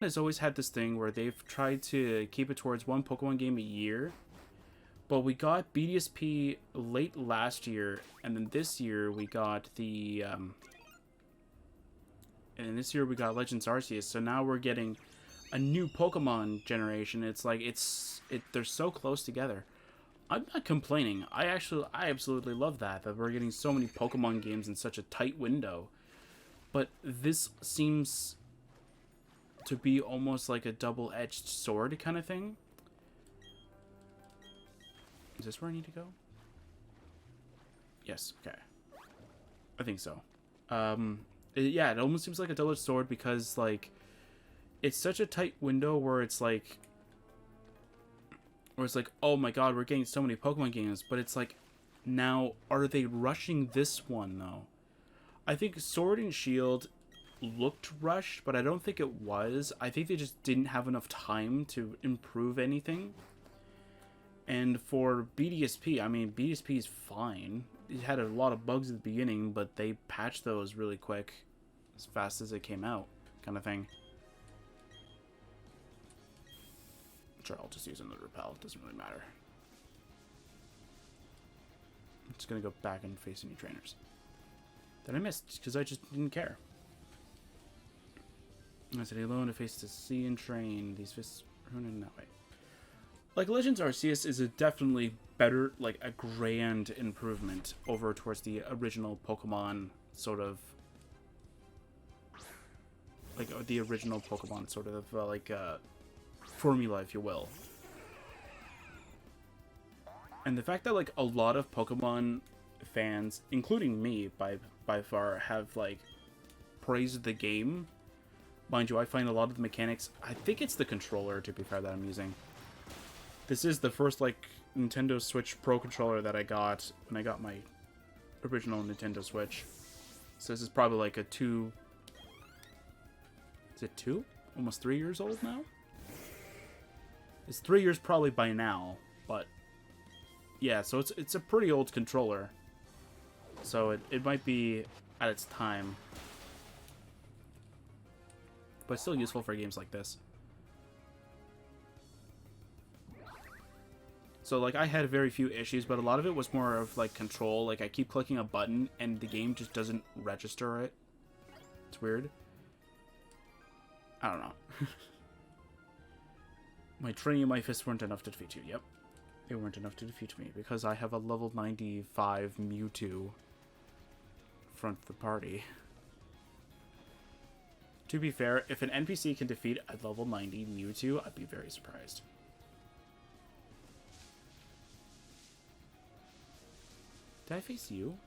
has always had this thing where they've tried to keep it towards one Pokemon game a year. But we got BDSP late last year, and then this year we got the and this year we got Legends Arceus. So now we're getting a new Pokemon generation. It's like they're so close together. I'm not complaining. I absolutely love that we're getting so many Pokemon games in such a tight window. But this seems to be almost like a double-edged sword kind of thing. Is this where I need to go? Yes, okay. I think so. Yeah, it almost seems like a double-edged sword because, like, it's such a tight window where it's like, oh my god, we're getting so many Pokemon games, but it's like, now, are they rushing this one, though? I think Sword and Shield looked rushed, but I don't think it was. I think they just didn't have enough time to improve anything. And for BDSP, I mean, BDSP is fine. It had a lot of bugs at the beginning, but they patched those really quick, as fast as it came out, kind of thing. Sure, I'll just use another repel. It doesn't really matter. I'm just going to go back and face any trainers that I missed, because I just didn't care. I said alone to face the sea and train. These fists are running that way. Like, Legends Arceus is a definitely better, like, a grand improvement over towards the original Pokemon sort of, like, the original Pokemon sort of, formula, if you will. And the fact that, like, a lot of Pokemon fans, including me, by far, have, like, praised the game. Mind you, I find a lot of the mechanics, I think it's the controller, to be fair, that I'm using. This is the first, like, Nintendo Switch Pro controller that I got when I got my original Nintendo Switch. So this is probably like a 2... Is it 2? Almost 3 years old now? It's 3 years probably by now, but... Yeah, so it's a pretty old controller. So it might be at its time. But still useful for games like this. So, like, I had very few issues, but a lot of it was more of, like, control. Like, I keep clicking a button, and the game just doesn't register it. It's weird. I don't know. My training and my fists weren't enough to defeat you. Yep. They weren't enough to defeat me, because I have a level 95 Mewtwo front of the party. To be fair, if an NPC can defeat a level 90 Mewtwo, I'd be very surprised. Did I face you?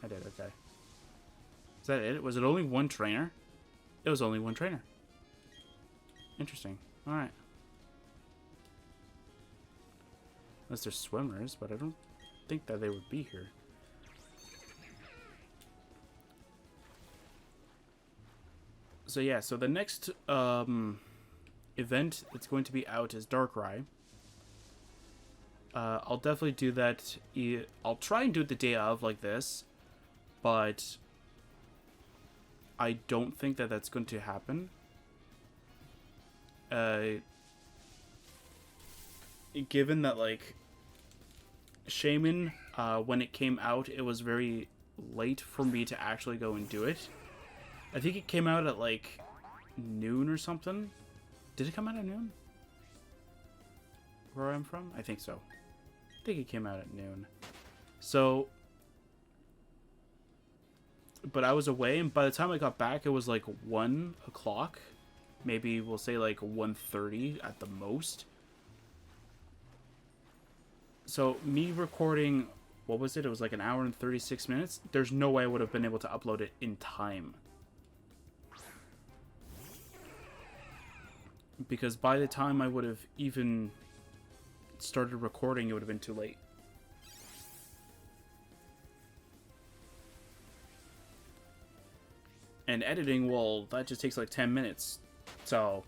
I did, okay. Is that it? Was it only one trainer? It was only one trainer. Interesting. Alright. Unless they're swimmers, but I don't think that they would be here. So yeah, so the next event that's going to be out is Darkrai. I'll definitely do that. I'll try and do it the day of, like this, but I don't think that that's going to happen. Given that, like, Shaman, when it came out, it was very late for me to actually go and do it. I think it came out at, like, noon or something. Did it come out at noon? Where I'm from? I think so. I think it came out at noon. So, but I was away, and by the time I got back, it was like 1 o'clock. Maybe we'll say like 1:30 at the most. So me recording, what was it? It was like an hour and 36 minutes. There's no way I would have been able to upload it in time. Because by the time I would have even started recording, it would have been too late. And editing, well, that just takes like 10 minutes. So,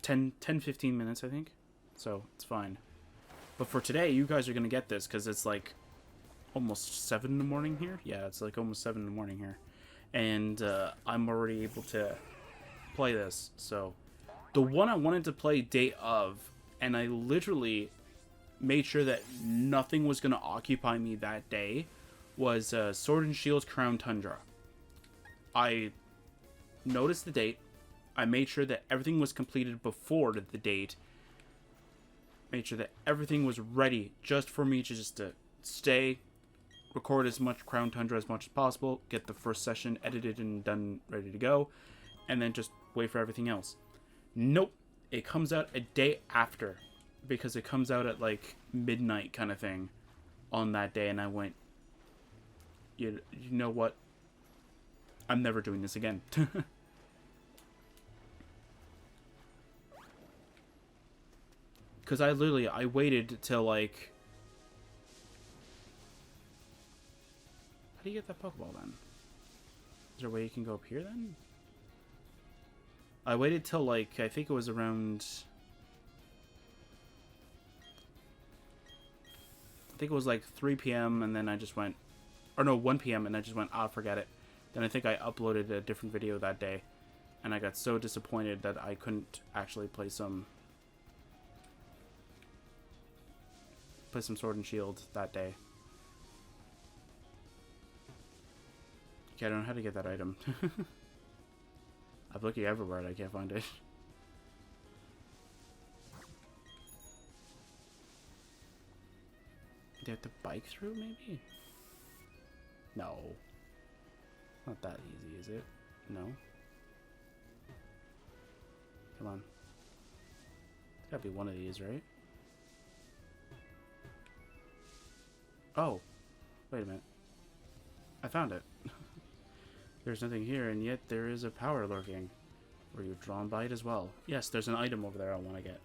15 minutes, I think. So, it's fine. But for today, you guys are going to get this, because it's like almost 7 in the morning here. Yeah, it's like almost 7 in the morning here. And I'm already able to play this. So the one I wanted to play day of, and I literally made sure that nothing was going to occupy me that day, was Sword and Shield Crown Tundra. I noticed the date. I made sure that everything was completed before the date. Made sure that everything was ready just for me to just to stay, record as much Crown Tundra as much as possible, get the first session edited and done, ready to go, and then just wait for everything else. Nope. It comes out a day after, because it comes out at like midnight kind of thing on that day, and I went, you know what? I'm never doing this again. Because I waited till like... How do you get that Pokeball then? Is there a way you can go up here then? I waited till like, I think it was around... I think it was like 3 p.m. and then I just went... Or no, 1 p.m. and I just went, forget it. Then I think I uploaded a different video that day. And I got so disappointed that I couldn't actually play some Sword and Shield that day. Okay, I don't know how to get that item. I'm looking everywhere and I can't find it. Do you have to bike through, maybe? No. Not that easy, is it? No. Come on. It's gotta be one of these, right? Oh. Wait a minute. I found it. There's nothing here, and yet there is a power lurking. Were you drawn by it as well? Yes, there's an item over there I want to get.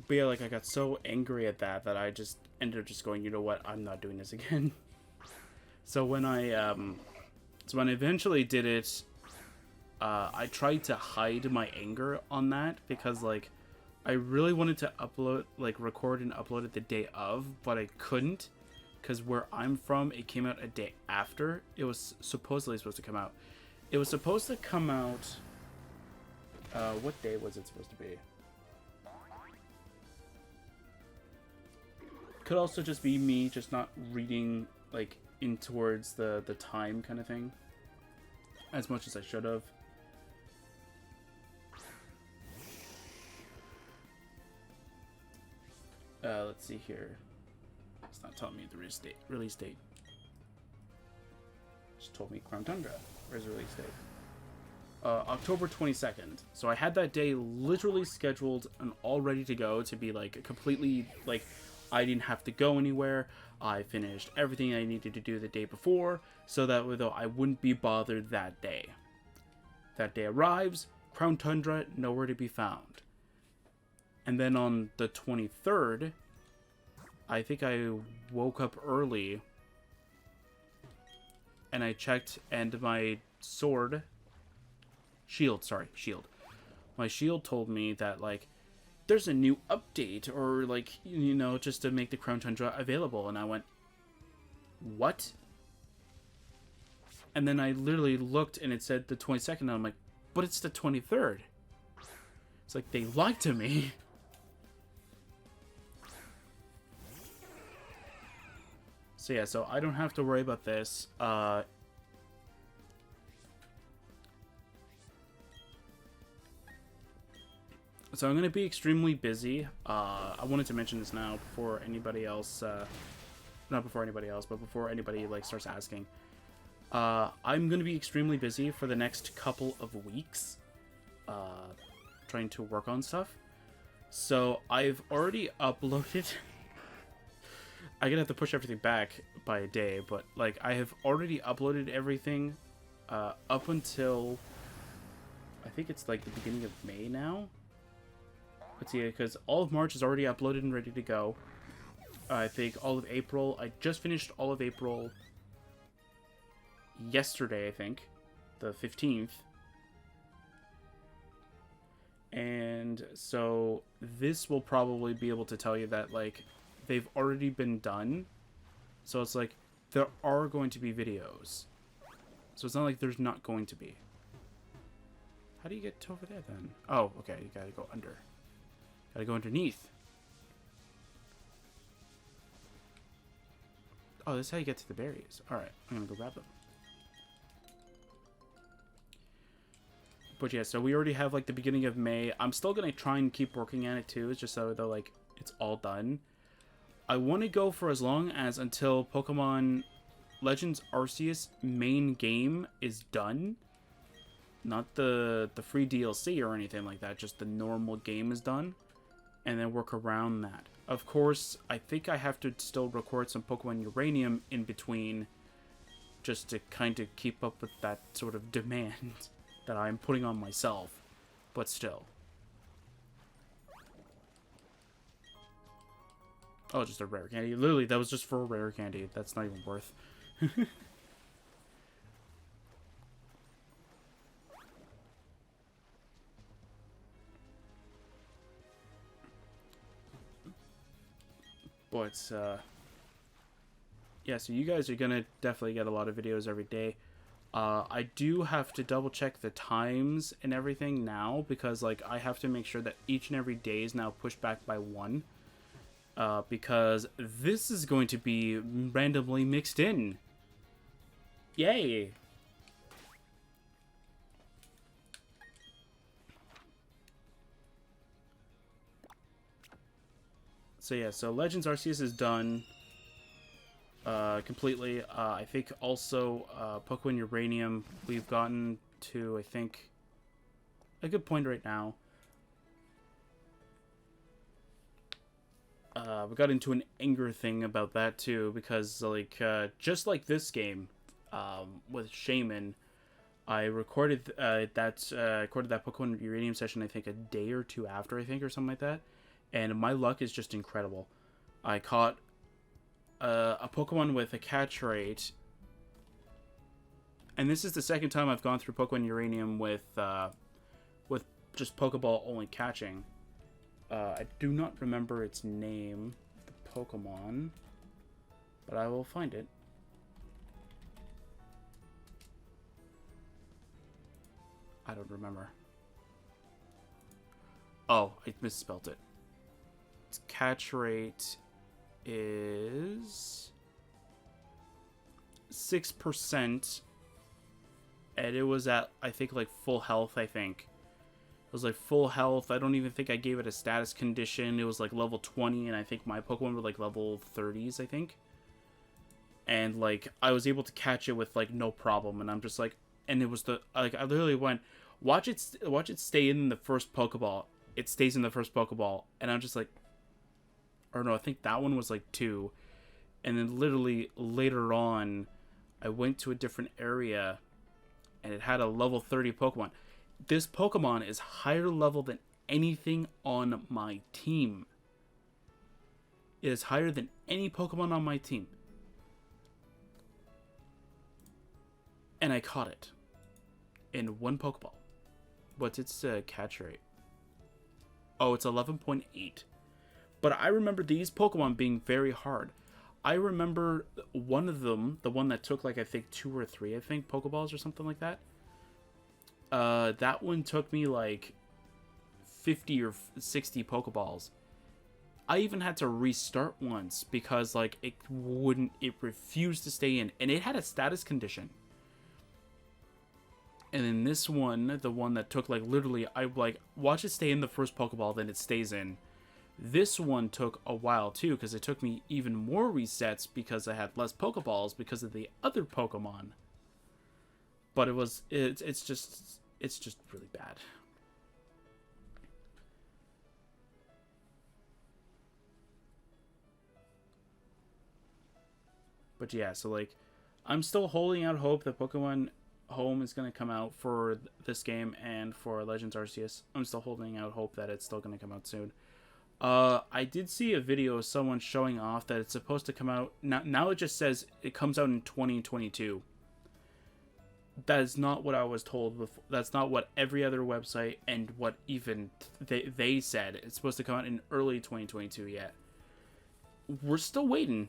But yeah, like, I got so angry at that I just ended up just going, you know what, I'm not doing this again. So when I eventually did it, I tried to hide my anger on that, because, like, I really wanted to record and upload it the day of, but I couldn't, because where I'm from, it came out a day after. It was supposedly supposed to come out. It was supposed to come out, what day was it supposed to be? Could also just be me just not reading, like, in towards the time kind of thing as much as I should have. Let's see here. It's not telling me the release date. Just told me Crown Tundra. Where's the release date? October 22nd. So I had that day literally scheduled and all ready to go to be like completely like I didn't have to go anywhere. I finished everything I needed to do the day before, so that way though I wouldn't be bothered that day. That day arrives, Crown Tundra nowhere to be found. And then on the 23rd, I think I woke up early and I checked, and my shield. My shield told me that, like, there's a new update, or, like, you know, just to make the Crown Tundra available. And I went, what? And then I literally looked and it said the 22nd, and I'm like, but it's the 23rd. It's like, they lied to me. So yeah, so I don't have to worry about this. So I'm going to be extremely busy. I wanted to mention this now before anybody else, not before anybody else, but before anybody like starts asking. I'm going to be extremely busy for the next couple of weeks, trying to work on stuff. So I've already uploaded... I'm going to have to push everything back by a day, but like I have already uploaded everything up until I think it's like the beginning of May now. Let's see, because all of March is already uploaded and ready to go. I think all of April, I just finished all of April yesterday, I think, the 15th. And so this will probably be able to tell you that, like, they've already been done. So it's like, there are going to be videos. So it's not like there's not going to be. How do you get over there then? Oh, okay, you gotta go under. Gotta go underneath. Oh, this is how you get to the berries. Alright, I'm gonna go grab them. But yeah, so we already have like the beginning of May. I'm still gonna try and keep working at it too. It's just so though like it's all done. I want to go for as long as until Pokemon Legends Arceus main game is done. Not the free DLC or anything like that. Just the normal game is done. And then work around that. Of course, I think I have to still record some Pokemon Uranium in between. Just to kind of keep up with that sort of demand that I'm putting on myself. But still. Oh, just a rare candy. Literally, that was just for a rare candy. That's not even worth. But, yeah, so you guys are gonna definitely get a lot of videos every day. I do have to double check the times and everything now, because, like, I have to make sure that each and every day is now pushed back by 1. Because this is going to be randomly mixed in. Yay! So yeah, so Legends Arceus is done completely. I think also Pokemon Uranium, we've gotten to, I think, a good point right now. We got into an anger thing about that too, because like just like this game with Shaman, I recorded that Pokemon Uranium session I think a day or two after, I think, or something like that, and my luck is just incredible. I caught a Pokemon with a catch rate, and this is the second time I've gone through Pokemon Uranium with just Pokeball only catching. I do not remember its name, the Pokemon, but I will find it. I don't remember. Oh, I misspelled it. Its catch rate is 6%, and it was at, I think, like full health, I think. It was like full health. I don't even think I gave it a status condition. It was like level 20, and I think my Pokemon were like level 30s, I think. And like I was able to catch it with like no problem, and I'm just like, and it was the like I literally went, watch it stay in the first Pokeball. It stays in the first Pokeball, and I'm just like, or no, I think that one was like 2, and then literally later on, I went to a different area, and it had a level 30 Pokemon. This Pokemon is higher level than anything on my team. It is higher than any Pokemon on my team. And I caught it in 1 Pokeball. What's its catch rate? Oh, it's 11.8. But I remember these Pokemon being very hard. I remember one of them, the one that took like I think 2 or 3, I think, Pokeballs or something like that. That one took me like 50 or 60 Pokeballs. I even had to restart once because like it refused to stay in, and it had a status condition. And then this one, the one that took like literally, I like watch it stay in the first Pokeball, then it stays in. This one took a while too, because it took me even more resets because I had less Pokeballs because of the other Pokemon. But it's just really bad. But yeah, so like, I'm still holding out hope that Pokemon Home is going to come out for this game and for Legends Arceus. I'm still holding out hope that it's still going to come out soon. I did see a video of someone showing off that it's supposed to come out. Now it just says it comes out in 2022. That is not what I was told before. That's not what every other website and what even they said. It's supposed to come out in early 2022 yet. We're still waiting.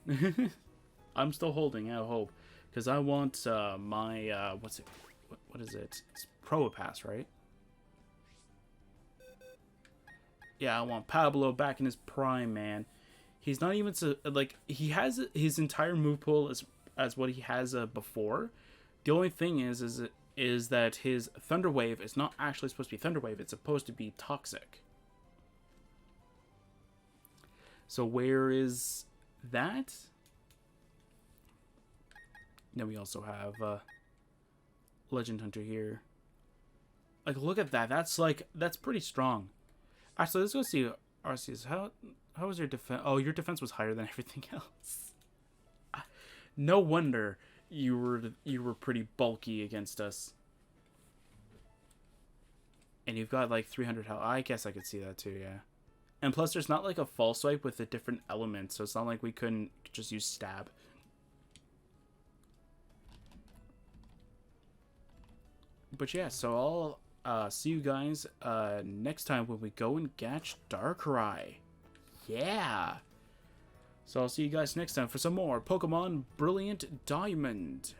I'm still holding out hope because I want my what's it? What is it? It's Probopass, right? Yeah, I want Pablo back in his prime, man. He's not even so like he has his entire move pool as what he has before. The only thing is that his Thunder Wave is not actually supposed to be Thunder Wave. It's supposed to be Toxic. So where is that? Then we also have Legend Hunter here. Like, look at that. That's pretty strong. Actually, let's go see Arceus. How was your defense? Oh, your defense was higher than everything else. No wonder you were pretty bulky against us. And you've got like 300 health. I guess I could see that too, yeah. And plus, there's not like a false swipe with a different element, so it's not like we couldn't just use stab. But yeah, so I'll see you guys next time when we go and catch Darkrai. Yeah. So I'll see you guys next time for some more Pokemon Brilliant Diamond.